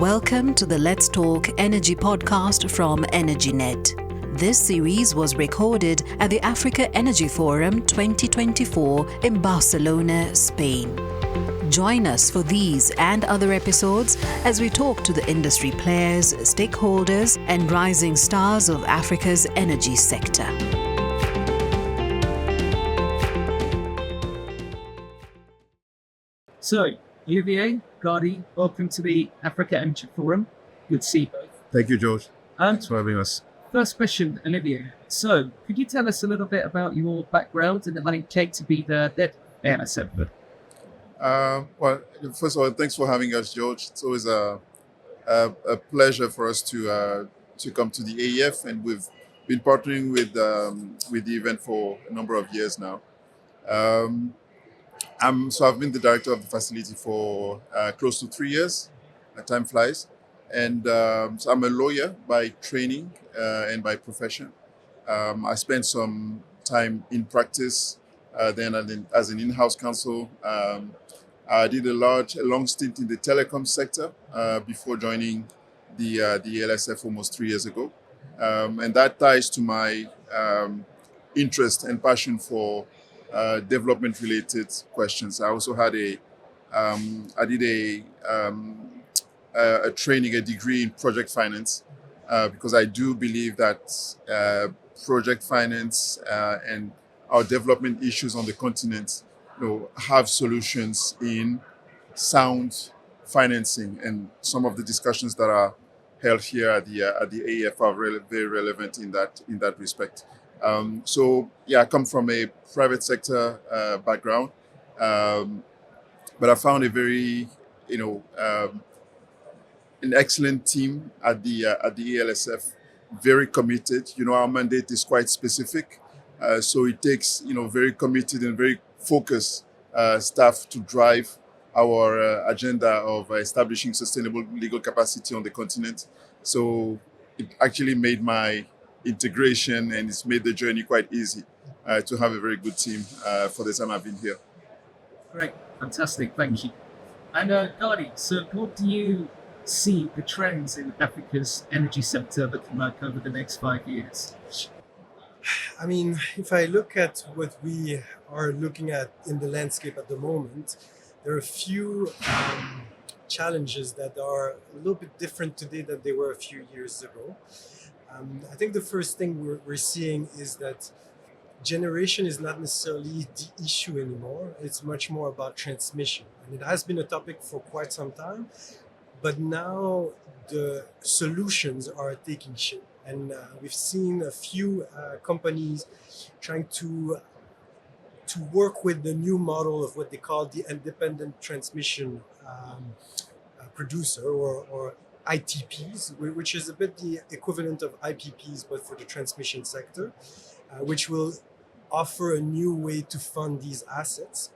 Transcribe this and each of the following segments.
Welcome to the Let's Talk Energy podcast from EnergyNet. This series was recorded at the Africa Energy Forum 2024 in Barcelona, Spain. Join us for these and other episodes as we talk to the industry players, stakeholders, and rising stars of Africa's energy sector. So, Olivier, Gadi, welcome to the Africa Energy Forum. Good to see you both. Thank you, George. Thanks for having us. First question, Olivier. So, could you tell us a little bit about your background and what it takes to be the head of ALSF? Well, first of all, thanks for having us, George. It's always a pleasure for us to come to the AEF, and we've been partnering with the event for a number of years now. I've been the director of the facility for close to 3 years. Time flies. And so I'm a lawyer by training and by profession. I spent some time in practice, then as an in-house counsel. I did a long stint in the telecom sector before joining the ALSF almost 3 years ago. And that ties to my interest and passion for development-related questions. I also had I did a training, a degree in project finance, because I do believe that project finance and our development issues on the continent, have solutions in sound financing, and some of the discussions that are held here at the AEF are very relevant in that respect. I come from a private sector background, but I found a very, an excellent team at the ALSF, very committed. Our mandate is quite specific, so it takes very committed and very focused staff to drive our agenda of establishing sustainable legal capacity on the continent. So it actually made my integration, and it's made the journey quite easy to have a very good team for the time I've been here. Great, fantastic, thank you. And Gadi, so what do you see the trends in Africa's energy sector looking like over the next 5 years? I mean, if I look at what we are looking at in the landscape at the moment, there are a few challenges that are a little bit different today than they were a few years ago. I think the first thing we're seeing is that generation is not necessarily the issue anymore. It's much more about transmission. And it has been a topic for quite some time, but now the solutions are taking shape. And we've seen a few companies trying to work with the new model of what they call the independent transmission producer or ITPs, which is a bit the equivalent of IPPs, but for the transmission sector, which will offer a new way to fund these assets.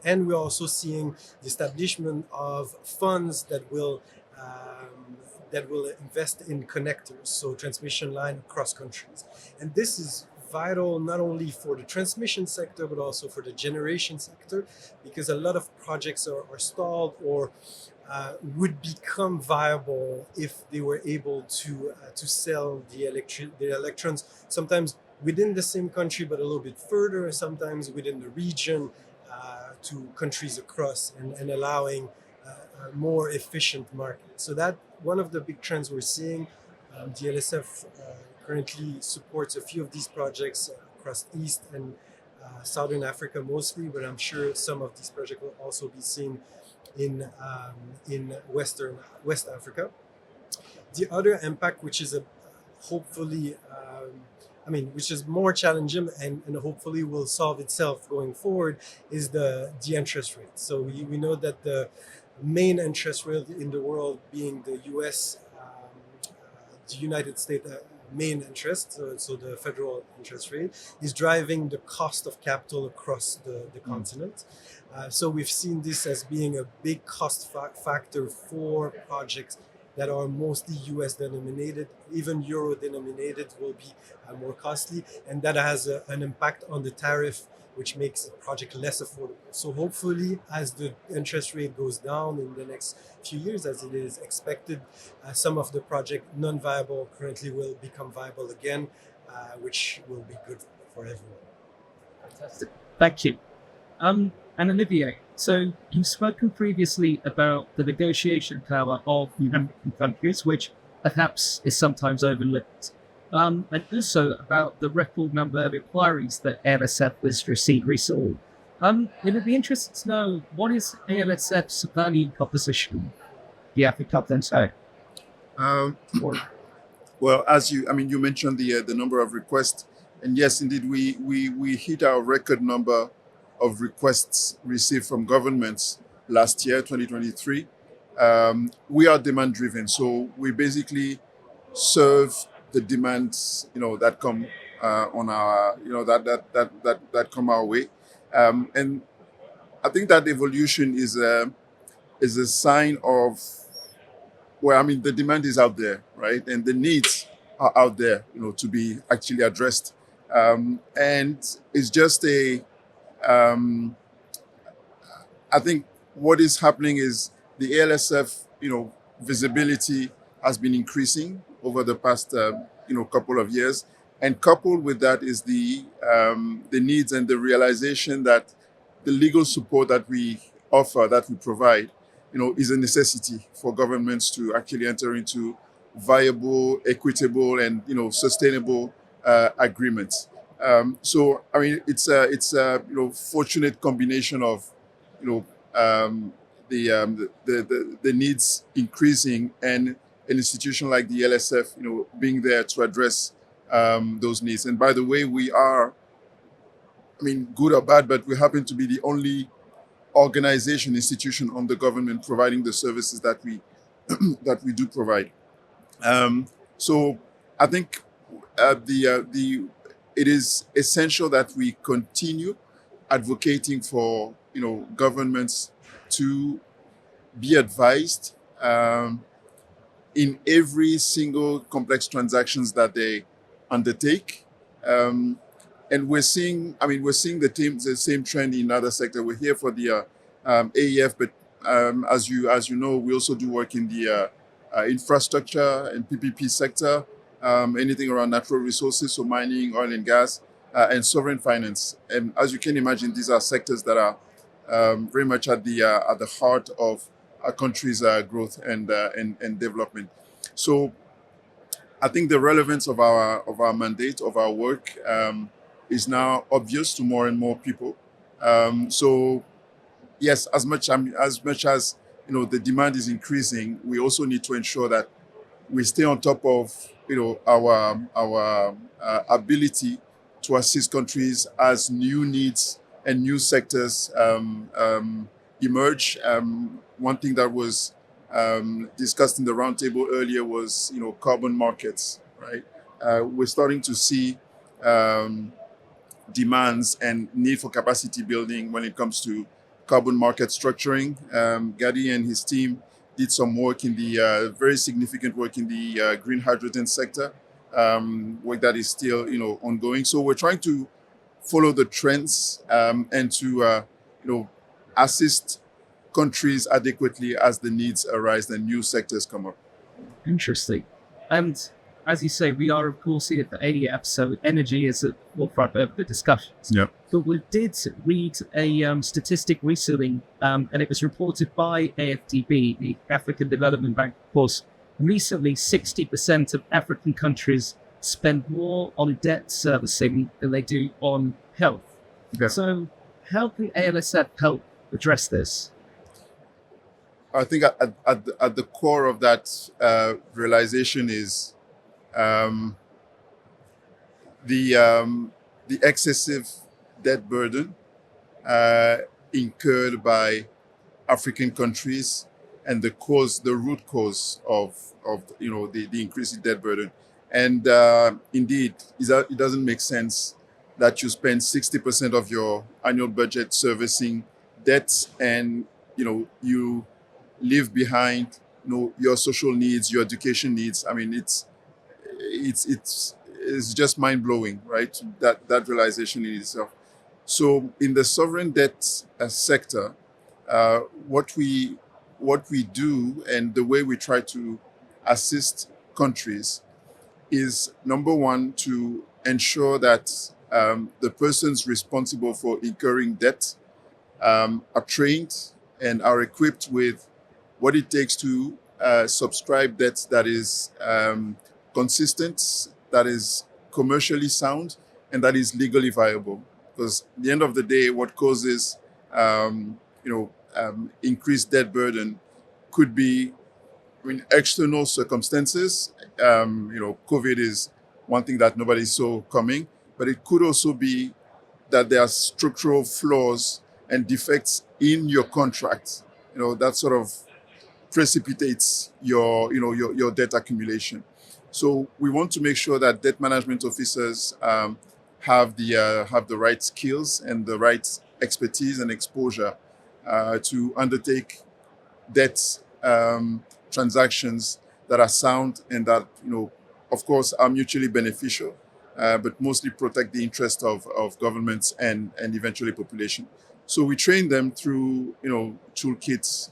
And we're also seeing the establishment of funds that will invest in connectors, so transmission line across countries. And this is vital not only for the transmission sector, but also for the generation sector, because a lot of projects are stalled or would become viable if they were able to sell the electrons, sometimes within the same country, but a little bit further, sometimes within the region, to countries across, and allowing a more efficient market. So that one of the big trends we're seeing. The ALSF currently supports a few of these projects across East and Southern Africa mostly, but I'm sure some of these projects will also be seen in West Africa. The other impact, which is which is more challenging and hopefully will solve itself going forward, is the interest rate. So we know that the main interest rate in the world being the US, the United States main interest, so the federal interest rate, is driving the cost of capital across the continent. So we've seen this as being a big cost factor for projects that are mostly US denominated. Even euro denominated will be more costly, and that has an impact on the tariff which makes the project less affordable. So hopefully, as the interest rate goes down in the next few years, as it is expected, some of the project non-viable currently will become viable again, which will be good for everyone. Fantastic. Thank you. And Olivier, so you've spoken previously about the negotiation power of African countries, which perhaps is sometimes overlooked. And also about the record number of inquiries that ALSF has received recently. It would be interesting to know, what is ALSF's value proposition? The Africa then. Well, as you mentioned the number of requests, and yes, indeed, we hit our record number of requests received from governments last year, 2023. We are demand driven, so we basically serve the demands that come on our that come our way, and I think that evolution is a sign of, well, the demand is out there, right, and the needs are out there, to be actually addressed, and it's just I think what is happening is the ALSF, visibility has been increasing over the past, couple of years, and coupled with that is the needs and the realization that the legal support that we offer, that we provide, is a necessity for governments to actually enter into viable, equitable, and sustainable agreements. So it's a fortunate combination of the needs increasing and an institution like the ALSF being there to address those needs. And by the way, we are, good or bad, but we happen to be the only institution on the government providing the services that we that we do provide. So I think it is essential that we continue advocating for governments to be advised in every single complex transactions that they undertake. And we're seeing the same trend in other sectors. We're here for the AEF, but as you know, we also do work in the infrastructure and PPP sector, anything around natural resources, so mining, oil and gas, and sovereign finance. And as you can imagine, these are sectors that are very much at the heart of our country's growth and development. So I think the relevance of our mandate, of our work, is now obvious to more and more people. So yes, as much as the demand is increasing, we also need to ensure that we stay on top of our ability to assist countries as new needs and new sectors emerge. One thing that was discussed in the roundtable earlier was carbon markets, right? We're starting to see demands and need for capacity building when it comes to carbon market structuring. Gadi and his team did some work in the very significant work in the green hydrogen sector, work that is still ongoing. So we're trying to follow the trends and to assist countries adequately as the needs arise and new sectors come up. Interesting. And as you say, we are, of course, here at the AEF, so energy is at the forefront of the discussions. Yep. But we did read a statistic recently, and it was reported by AFDB, the African Development Bank, of course. Recently, 60% of African countries spend more on debt servicing than they do on health. Yeah. So how can ALSF help address this? I think at the core of that realization is the excessive debt burden incurred by African countries and the root cause of the increase in debt burden. And indeed, it doesn't make sense that you spend 60% of your annual budget servicing debts and you leave behind your social needs, your education needs. I mean, it's just mind-blowing, right? That realization in itself. So in the sovereign debt sector, uh, what we what we do and the way we try to assist countries is, number one, to ensure that the persons responsible for incurring debt are trained and are equipped with what it takes to subscribe debt that is consistent, that is commercially sound, and that is legally viable. Because at the end of the day, what causes increased debt burden could be, external circumstances. COVID is one thing that nobody saw coming, but it could also be that there are structural flaws and defects in your contract, that sort of precipitates your debt accumulation. So we want to make sure that debt management officers have the right skills and the right expertise and exposure to undertake debt transactions that are sound and that, of course, are mutually beneficial, but mostly protect the interest of governments and eventually population. So we train them through, toolkits.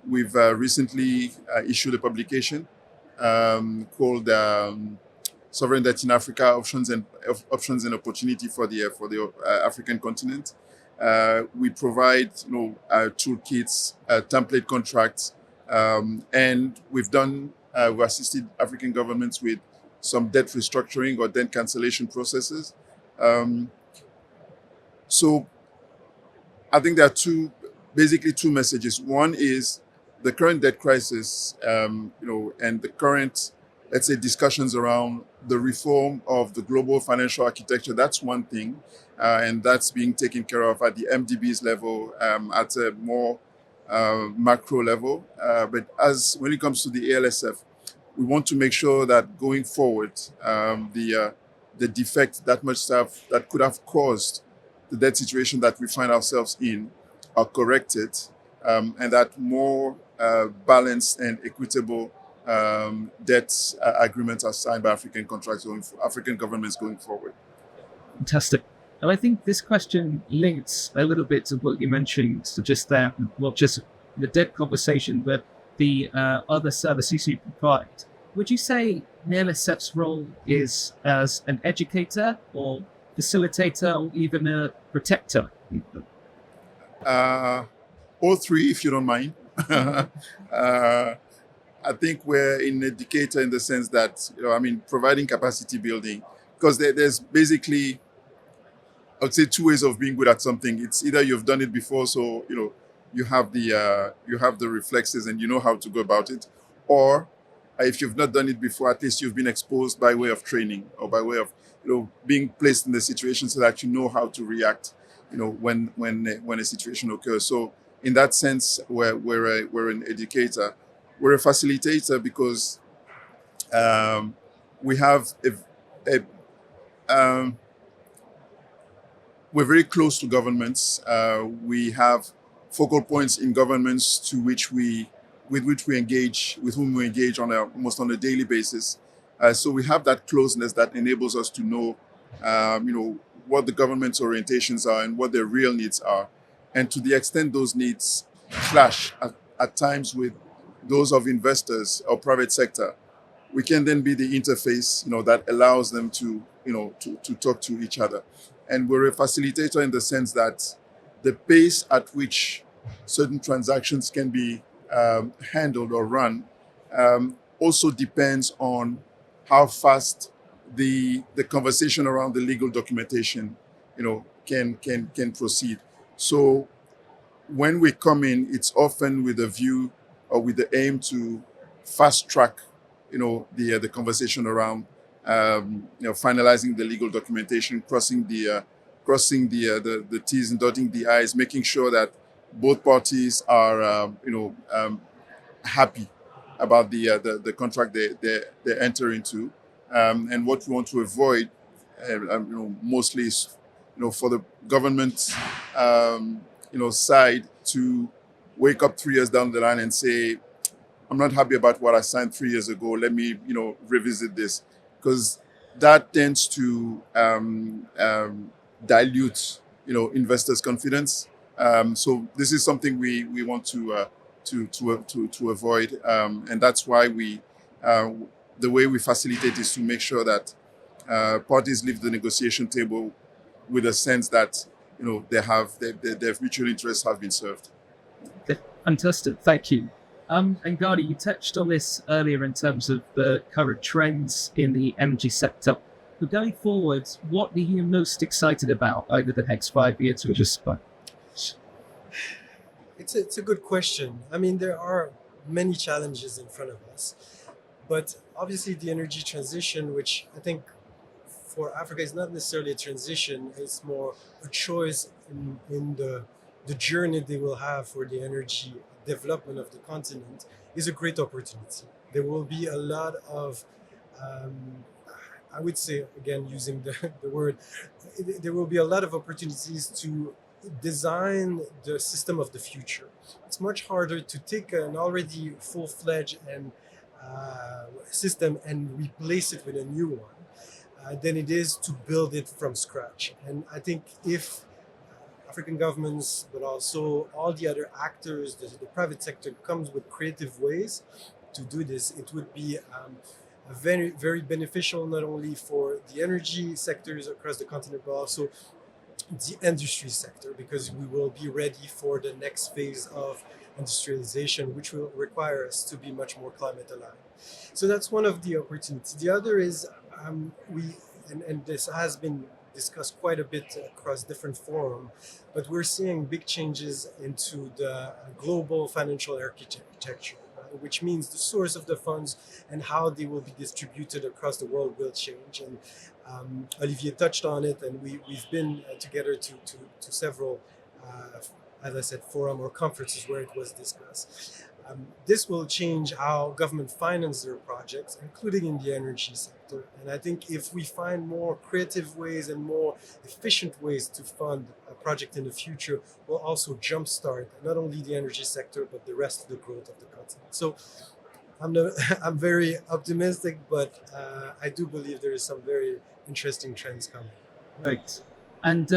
We've recently issued a publication called "Sovereign Debt in Africa: Options and Opportunity for the African Continent." We provide, toolkits, template contracts, and we've assisted African governments with some debt restructuring or debt cancellation processes. So I think there are basically two messages. One is the current debt crisis, and the current, let's say, discussions around the reform of the global financial architecture. That's one thing, and that's being taken care of at the MDB's level, at a more macro level. But when it comes to the ALSF, we want to make sure that going forward, the defect, that much stuff that could have caused the debt situation that we find ourselves in, are corrected, and that more balanced and equitable debt agreements are signed by African governments going forward. Fantastic. And I think this question links a little bit to what you mentioned, so just that, not just the debt conversation, but the other services you provide. Would you say ALSF's role is as an educator or facilitator or even a protector? All three, if you don't mind. I think we're an educator in the sense that, providing capacity building, because there's basically, I would say, two ways of being good at something. It's either you've done it before, so you have the reflexes and you know how to go about it, or if you've not done it before, at least you've been exposed by way of training or by way of being placed in the situation so that you know how to react, when a situation occurs. So in that sense, we're an educator. We're a facilitator because we have we're very close to governments. We have focal points in governments with which we engage, with whom we engage almost on a daily basis. So we have that closeness that enables us to know, what the government's orientations are and what their real needs are. And to the extent those needs clash at times with those of investors or private sector, we can then be the interface, that allows them to talk to each other. And we're a facilitator in the sense that the pace at which certain transactions can be handled or run also depends on how fast the conversation around the legal documentation, can proceed. So when we come in, it's often with a view or with the aim to fast track, the conversation around, finalizing the legal documentation, crossing the T's and dotting the I's, making sure that both parties are, happy about the contract they enter into. And what we want to avoid, mostly is, for the government, side to wake up 3 years down the line and say, I'm not happy about what I signed 3 years ago. Let me, revisit this. Because that tends to dilute investors' confidence. So this is something we want to avoid, and that's why the way we facilitate is to make sure that parties leave the negotiation table with a sense that their mutual interests have been served. Fantastic, thank you. And Gadi, you touched on this earlier in terms of the current trends in the energy sector. But going forward, what are you most excited about over the next 5 years? It's a good question. I mean, there are many challenges in front of us, but obviously the energy transition, which I think for Africa is not necessarily a transition, it's more a choice in the journey they will have for the energy development of the continent, is a great opportunity. There will be a lot of, I would say, again, using the word, there will be a lot of opportunities to design the system of the future. It's much harder to take an already full-fledged system and replace it with a new one than it is to build it from scratch. And I think if African governments, but also all the other actors, the private sector, comes with creative ways to do this, it would be very, very beneficial not only for the energy sectors across the continent, but also the industry sector, because we will be ready for the next phase of industrialization, which will require us to be much more climate aligned. So that's one of the opportunities. The other is and this has been discussed quite a bit across different forums, but we're seeing big changes into the global financial architecture, which means the source of the funds and how they will be distributed across the world will change. And Olivier touched on it, and we've been together to several, as I said, forum or conferences where it was discussed. This will change how government finance their projects, including in the energy sector. And I think if we find more creative ways and more efficient ways to fund a project in the future, we'll also jumpstart not only the energy sector, but the rest of the growth of the continent. So I'm very optimistic, but I do believe there is some very interesting trends coming. Right. And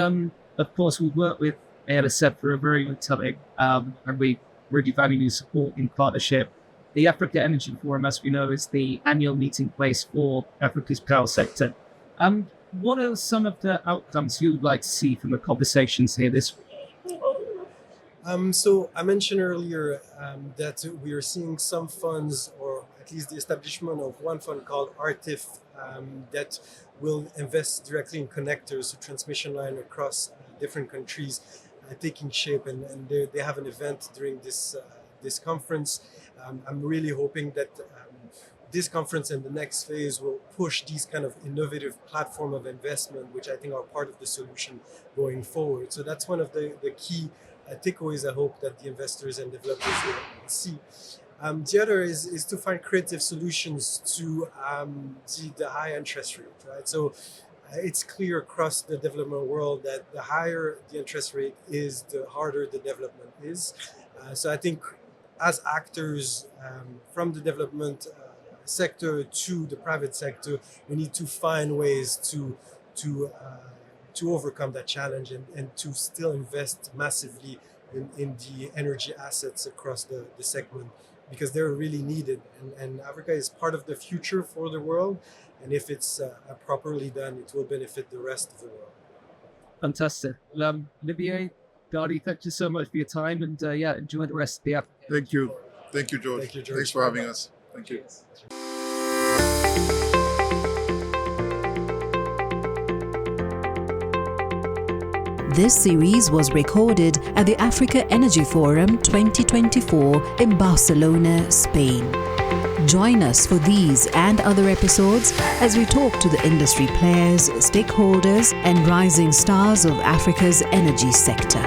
of course, we've worked with ALSF for a very long time, and we really value your support in partnership. The Africa Energy Forum, as we know, is the annual meeting place for Africa's power sector. What are some of the outcomes you'd like to see from the conversations here this week? So I mentioned earlier that we are seeing some funds, or at least the establishment of one fund called ARTIF, that will invest directly in connectors, so transmission line across different countries, taking shape, and they have an event during this conference. I'm really hoping that this conference and the next phase will push these kind of innovative platform of investment, which I think are part of the solution going forward. So that's one of the key takeaways I hope that the investors and developers will see. The other is to find creative solutions to the high interest rate, right? So it's clear across the development world that the higher the interest rate is, the harder the development is. So I think as actors from the development sector to the private sector, we need to find ways to overcome that challenge and to still invest massively in the energy assets across the segment, because they're really needed. And Africa is part of the future for the world. And if it's properly done, it will benefit the rest of the world. Fantastic. Olivier, Gadi, thank you so much for your time, and enjoy the rest of the afternoon. Thank you. Thank you, George. Thank you, George. Thanks for having us. Thank you. This series was recorded at the Africa Energy Forum 2024 in Barcelona, Spain. Join us for these and other episodes as we talk to the industry players, stakeholders, and rising stars of Africa's energy sector.